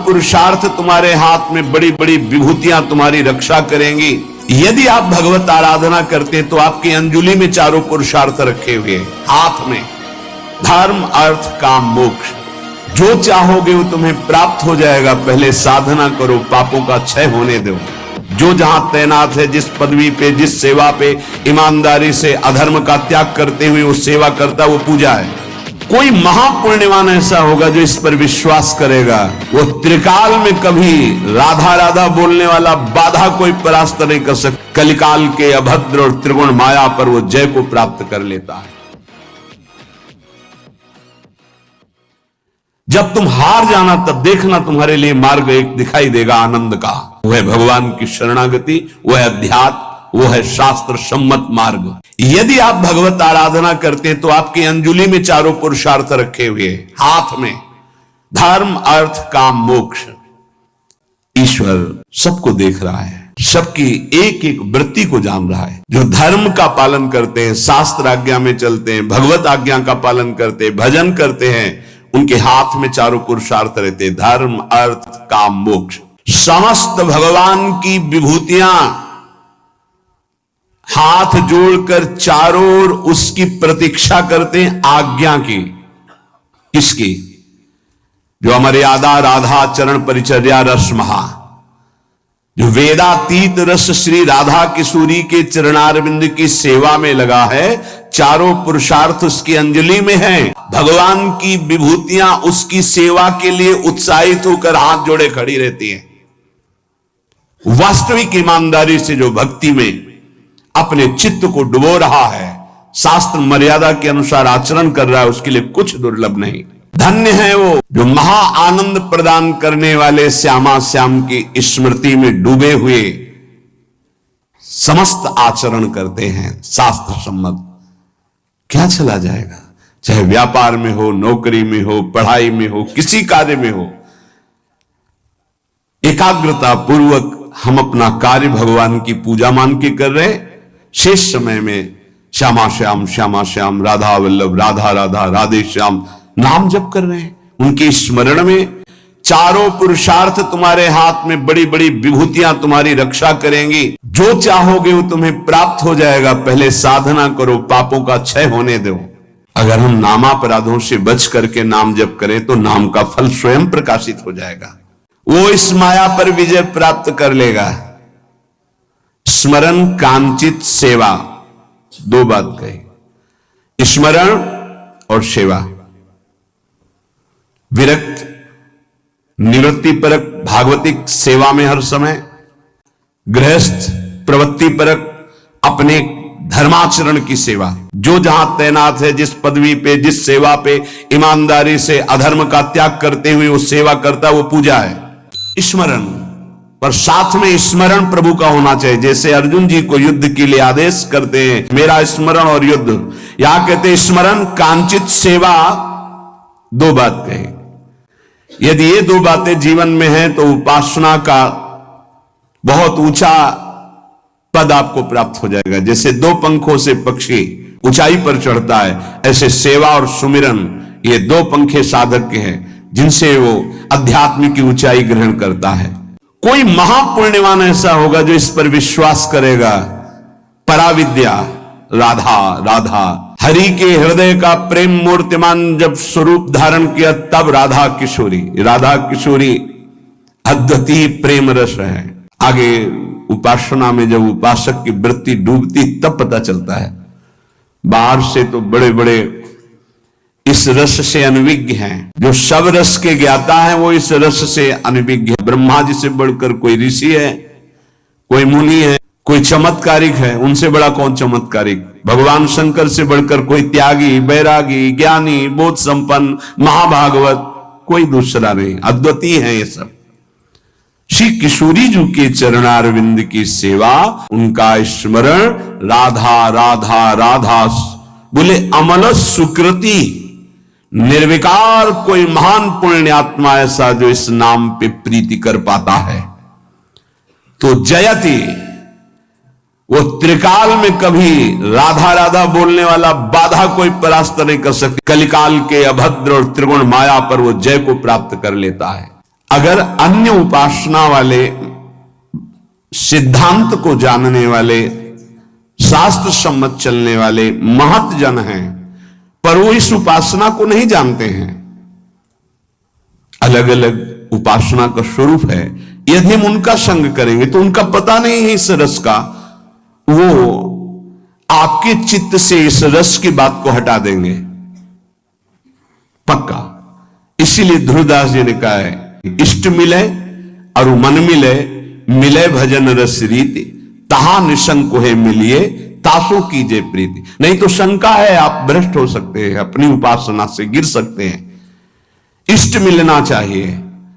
पुरुषार्थ तुम्हारे हाथ में, बड़ी बड़ी विभूतियां तुम्हारी रक्षा करेंगी। यदि आप भगवत आराधना करते हैं तो आपकी अंजुली में चारों पुरुषार्थ रखे हुए हाथ में, धर्म अर्थ काम मोक्ष, जो चाहोगे वो तुम्हें प्राप्त हो जाएगा। पहले साधना करो, पापों का क्षय होने दो। जो जहां तैनात है, जिस पदवी पे, जिस सेवा पे, ईमानदारी से अधर्म का त्याग करते हुए वो सेवा करता, वो पूजा है। कोई महापुण्यवान ऐसा होगा जो इस पर विश्वास करेगा, वो त्रिकाल में कभी राधा राधा बोलने वाला बाधा कोई परास्त नहीं कर सकता। कलिकाल के अभद्र और त्रिगुण माया पर वो जय को प्राप्त कर लेता है। जब तुम हार जाना तब देखना तुम्हारे लिए मार्ग एक दिखाई देगा आनंद का। वो है भगवान की शरणागति, वो है अध्यात्म, वो है शास्त्र सम्मत मार्ग। यदि आप भगवत आराधना करते हैं तो आपकी अंजुली में चारों पुरुषार्थ रखे हुए हाथ में, धर्म अर्थ काम मोक्ष। ईश्वर सबको देख रहा है, सबकी एक एक वृत्ति को जान रहा है। जो धर्म का पालन करते हैं, शास्त्र आज्ञा में चलते हैं, भगवत आज्ञा का पालन करते हैं, भजन करते हैं, उनके हाथ में चारों पुरुषार्थ रहते हैं, धर्म अर्थ काम मोक्ष। समस्त भगवान की विभूतियां हाथ जोड़कर चारों ओर उसकी प्रतीक्षा करते हैं, आज्ञा की। किसकी? जो अमर्यादा राधा चरण परिचर्या रस महा, जो वेदातीत रस श्री राधा किशोरी के चरणारविंद की सेवा में लगा है। चारों पुरुषार्थ उसकी अंजलि में है। भगवान की विभूतियां उसकी सेवा के लिए उत्साहित होकर हाथ जोड़े खड़ी रहती हैं। वास्तविक ईमानदारी से जो भक्ति में अपने चित्त को डुबो रहा है, शास्त्र मर्यादा के अनुसार आचरण कर रहा है, उसके लिए कुछ दुर्लभ नहीं। धन्य है वो जो महा आनंद प्रदान करने वाले श्यामा श्याम की स्मृति में डूबे हुए समस्त आचरण करते हैं शास्त्र सम्मत। क्या चला जाएगा? चाहे व्यापार में हो, नौकरी में हो, पढ़ाई में हो, किसी कार्य में हो, एकाग्रता पूर्वक हम अपना कार्य भगवान की पूजा मान के कर रहे। शेष समय में श्यामा श्याम श्यामा श्याम, राधा वल्लभ राधा राधा, राधे श्याम नाम जप कर रहे हैं। उनके स्मरण में चारों पुरुषार्थ तुम्हारे हाथ में, बड़ी बड़ी विभूतियां तुम्हारी रक्षा करेंगी। जो चाहोगे वो तुम्हें प्राप्त हो जाएगा। पहले साधना करो, पापों का क्षय होने दो। अगर हम नामापराधों से बच करके नाम जप करें तो नाम का फल स्वयं प्रकाशित हो जाएगा। वो इस माया पर विजय प्राप्त कर लेगा। स्मरण कांचित सेवा, दो बात कही, स्मरण और सेवा। विरक्त निवृत्ति परक भागवतिक सेवा में हर समय, गृहस्थ प्रवृत्ति परक अपने धर्माचरण की सेवा। जो जहां तैनात है, जिस पदवी पे, जिस सेवा पे, ईमानदारी से अधर्म का त्याग करते हुए वो सेवा करता, वो पूजा है। स्मरण, पर साथ में स्मरण प्रभु का होना चाहिए। जैसे अर्जुन जी को युद्ध के लिए आदेश करते हैं, मेरा स्मरण और युद्ध, यहां कहते स्मरण कांचित सेवा, दो बात कही। यदि ये दो बातें जीवन में हैं तो उपासना का बहुत ऊंचा पद आपको प्राप्त हो जाएगा। जैसे दो पंखों से पक्षी ऊंचाई पर चढ़ता है, ऐसे सेवा और सुमिरन ये दो पंखे साधक के हैं जिनसे वो अध्यात्म की ऊंचाई ग्रहण करता है। कोई महापुण्यवान ऐसा होगा जो इस पर विश्वास करेगा। पराविद्या राधा राधा, हरि के हृदय का प्रेम मूर्तिमान जब स्वरूप धारण किया तब राधा किशोरी अद्वितीय प्रेम रस है। आगे उपासना में जब उपासक की वृत्ति डूबती तब पता चलता है। बाहर से तो बड़े बड़े इस रस से अनविज्ञ हैं, जो सब रस के ज्ञाता हैं वो इस रस से अनविज्ञ है। ब्रह्मा जी से बढ़कर कोई ऋषि है, कोई मुनि है, कोई चमत्कारिक है, उनसे बड़ा कौन चमत्कारिक? भगवान शंकर से बढ़कर कोई त्यागी, बैरागी, ज्ञानी, बोध संपन्न, महाभागवत कोई दूसरा नहीं, अद्वितीय है ये सब। श्री किशोरी जी के चरणारविंद की सेवा, उनका स्मरण, राधा राधा राधा बोले अमल सुकृति। निर्विकार कोई महान पुण्यात्मा ऐसा जो इस नाम पे प्रीति कर पाता है तो जयति, वो त्रिकाल में कभी राधा राधा बोलने वाला बाधा कोई परास्त नहीं कर सकती। कलिकाल के अभद्र और त्रिगुण माया पर वो जय को प्राप्त कर लेता है। अगर अन्य उपासना वाले, सिद्धांत को जानने वाले, शास्त्र सम्मत चलने वाले महत जन हैं, पर वो इस उपासना को नहीं जानते हैं, अलग अलग उपासना का स्वरूप है, यदि हम उनका संग करेंगे तो उनका पता नहीं है इस रस का, वो आपके चित्त से इस रस की बात को हटा देंगे पक्का। इसीलिए ध्रुवदास जी ने कहा है, इष्ट मिले और मन मिले, मिले भजन रस रीति, तहा निशंक है मिलिए, तासो कीजे प्रीति। नहीं तो शंका है, आप भ्रष्ट हो सकते हैं, अपनी उपासना से गिर सकते हैं। इष्ट मिलना चाहिए,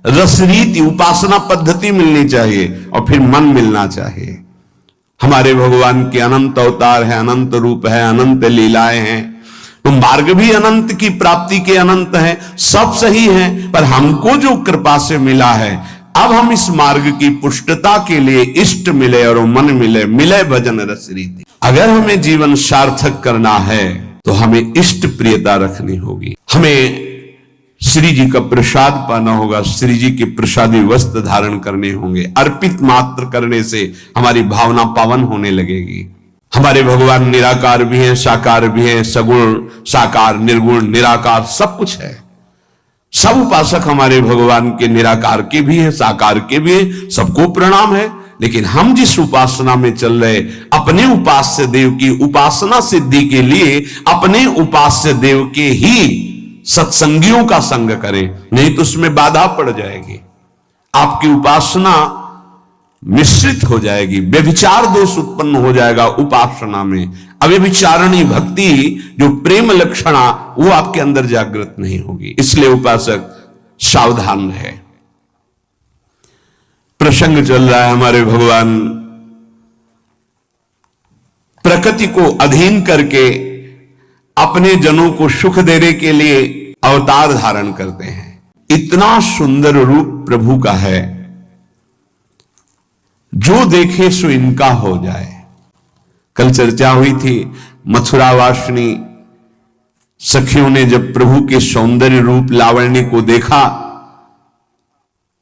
रस रीति उपासना पद्धति मिलनी चाहिए, और फिर मन मिलना चाहिए। हमारे भगवान के अनंत अवतार है, अनंत रूप है, अनंत लीलाएं हैं, तो मार्ग भी अनंत की प्राप्ति के अनंत है, सब सही है, पर हमको जो कृपा से मिला है, अब हम इस मार्ग की पुष्टता के लिए इष्ट मिले और मन मिले, मिले भजन रस रीति। अगर हमें जीवन सार्थक करना है तो हमें इष्ट प्रियता रखनी होगी, हमें श्री जी का प्रसाद पाना होगा, श्री जी के प्रसादी वस्त्र धारण करने होंगे। अर्पित मात्र करने से हमारी भावना पावन होने लगेगी। हमारे भगवान निराकार भी हैं, साकार भी हैं, सगुण साकार निर्गुण निराकार सब कुछ है। सब उपासक हमारे भगवान के निराकार के भी हैं, साकार के भी हैं, सबको प्रणाम है। लेकिन हम जिस उपासना में चल रहे, अपने उपास्य देव की उपासना सिद्धि के लिए अपने उपास्य देव के ही सत्संगियों का संग करें, नहीं तो उसमें बाधा पड़ जाएगी, आपकी उपासना मिश्रित हो जाएगी, व्यभिचार दोष उत्पन्न हो जाएगा उपासना में। अव्यभिचारणी भक्ति जो प्रेम लक्षणा, वो आपके अंदर जागृत नहीं होगी। इसलिए उपासक सावधान रहे। प्रसंग चल रहा है, हमारे भगवान प्रकृति को अधीन करके अपने जनों को सुख देने के लिए अवतार धारण करते हैं। इतना सुंदर रूप प्रभु का है, जो देखे सो इनका हो जाए। कल चर्चा हुई थी, मथुरावासिनी सखियों ने जब प्रभु के सौंदर्य रूप लावण्य को देखा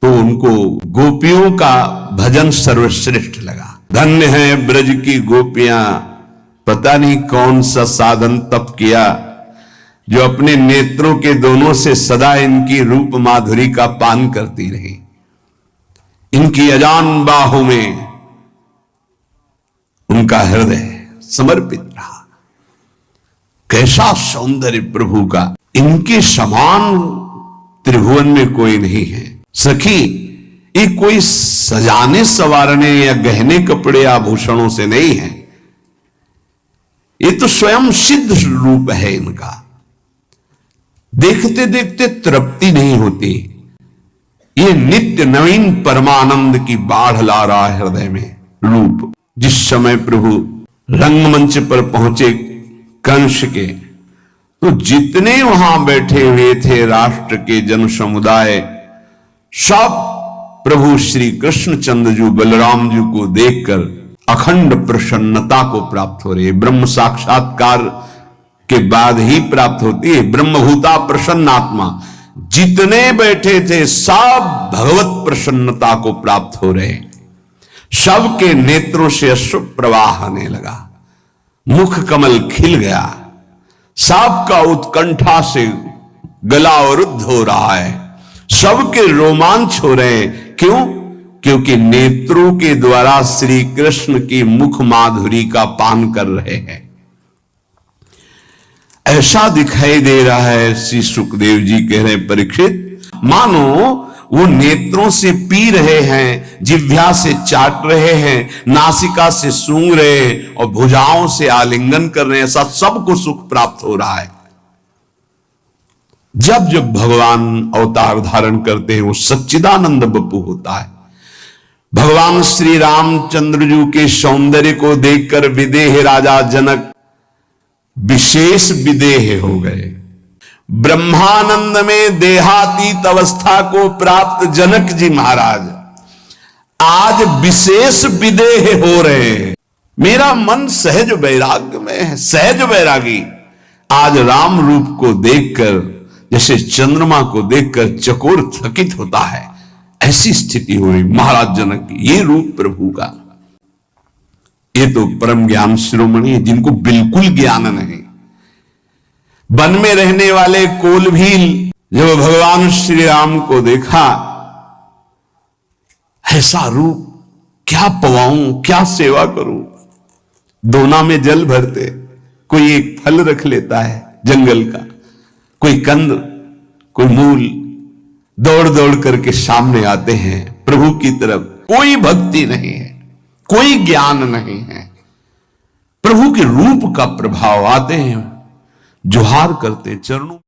तो उनको गोपियों का भजन सर्वश्रेष्ठ लगा। धन्य है ब्रज की गोपियां, पता नहीं कौन सा साधन तप किया, जो अपने नेत्रों के दोनों से सदा इनकी रूप माधुरी का पान करती रही। इनकी अजान बाहों में उनका हृदय समर्पित रहा। कैसा सौंदर्य प्रभु का, इनके समान त्रिभुवन में कोई नहीं है। सखी, ये कोई सजाने संवारने या गहने कपड़े आभूषणों से नहीं है, ये तो स्वयं सिद्ध रूप है इनका। देखते देखते तृप्ति नहीं होती, ये नित्य नवीन परमानंद की बाढ़ ला रहा है हृदय में रूप। जिस समय प्रभु रंगमंच पर पहुंचे कंस के, तो जितने वहां बैठे हुए थे राष्ट्र के जन समुदाय, सब प्रभु श्री कृष्णचंद्र जी बलराम जी को देखकर अखंड प्रसन्नता को प्राप्त हो रही है। ब्रह्म साक्षात्कार के बाद ही प्राप्त होती है ब्रह्मभूता प्रसन्नात्मा। जितने बैठे थे सब भगवत प्रसन्नता को प्राप्त हो रहे, सबके नेत्रों से अश्रु प्रवाह आने लगा, मुख कमल खिल गया, सबका उत्कंठा से गला अवरुद्ध हो रहा है, सबके रोमांच हो रहे हैं। क्यों? क्योंकि नेत्रों के द्वारा श्री कृष्ण की मुख माधुरी का पान कर रहे हैं। ऐसा दिखाई दे रहा है, श्री सुखदेव जी कह रहे परीक्षित, मानो वो नेत्रों से पी रहे हैं, जिह्वा से चाट रहे हैं, नासिका से सूंघ रहे हैं और भुजाओं से आलिंगन कर रहे हैं। ऐसा सबको सुख प्राप्त हो रहा है। जब जब भगवान अवतार धारण करते हैं वो सच्चिदानंद बपू होता है। भगवान श्री रामचंद्र जी के सौंदर्य को देखकर विदेह राजा जनक विशेष विदेह हो गए। ब्रह्मानंद में देहातीत अवस्था को प्राप्त जनक जी महाराज आज विशेष विदेह हो रहे हैं। मेरा मन सहज वैराग्य में है, सहज वैरागी आज राम रूप को देखकर जैसे चंद्रमा को देखकर चकोर थकित होता है, ऐसी स्थिति हो रही महाराज जनक की। ये रूप प्रभु का, ये तो परम ज्ञान शिरोमणि है जिनको बिल्कुल ज्ञान नहीं। वन में रहने वाले कोलभील जब भगवान श्री राम को देखा, ऐसा रूप क्या पवाऊं, क्या सेवा करूं। दोना में जल भरते, कोई एक फल रख लेता है जंगल का, कोई कंद, कोई मूल, दौड़ दौड़ करके सामने आते हैं प्रभु की तरफ। कोई भक्ति नहीं है, कोई ज्ञान नहीं है, प्रभु के रूप का प्रभाव। आते हैं, जुहार करते, चरणों